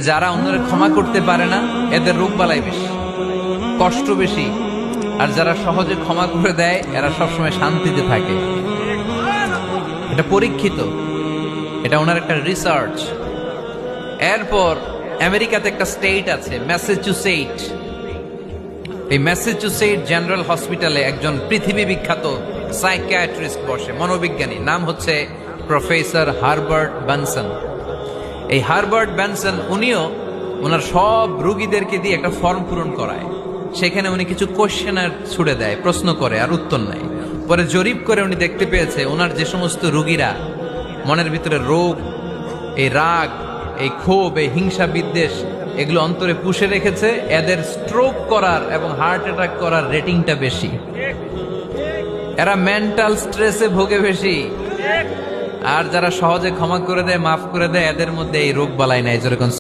যারা অন্যরা ক্ষমা করতে পারে না এদের রোগ বালাই বেশি, কষ্ট বেশি। আর যারা সহজে ক্ষমা করে দেয় এরা সবসময় শান্তিতে থাকে। এটা পরীক্ষিত, এটা ওনার একটা রিসার্চ। এরপর আমেরিকাতে একটা স্টেট আছে ম্যাসাচুসেট। এই ম্যাসাচুসেট জেনারেল হসপিটালে একজন পৃথিবী বিখ্যাত সাইকিয়াট্রিস্ট বসে, মনোবিজ্ঞানী, নাম হচ্ছে প্রফেসর হারবার্ট বেনসন। এই হারবার্ট বেনসন উনিও ওনার সব রোগীদেরকে দিয়ে একটা ফর্ম পূরণ করায়। সেখানে উনি কিছু কোশ্চেনার ছুড়ে দেয়, প্রশ্ন করে আর উত্তর নেয়। পরে জরিপ করে উনি দেখতে পেয়েছে ওনার যে সমস্ত রোগীরা মনের ভিতরে রোগ, এই রাগ, এই ক্ষোভ, এই হিংসা বিদ্বেষ এগুলো অন্তরে পুষে রেখেছে, এদের স্ট্রোক করার এবং হার্ট অ্যাটাক করার রেটিংটা বেশি। এরা মেন্টাল স্ট্রেসে ভোগে বেশি। আর যারা সহজে ক্ষমা করে দেয়, মাফ করে দেয়, এদের মধ্যে এই রোগ বালাই নাই। যেরকম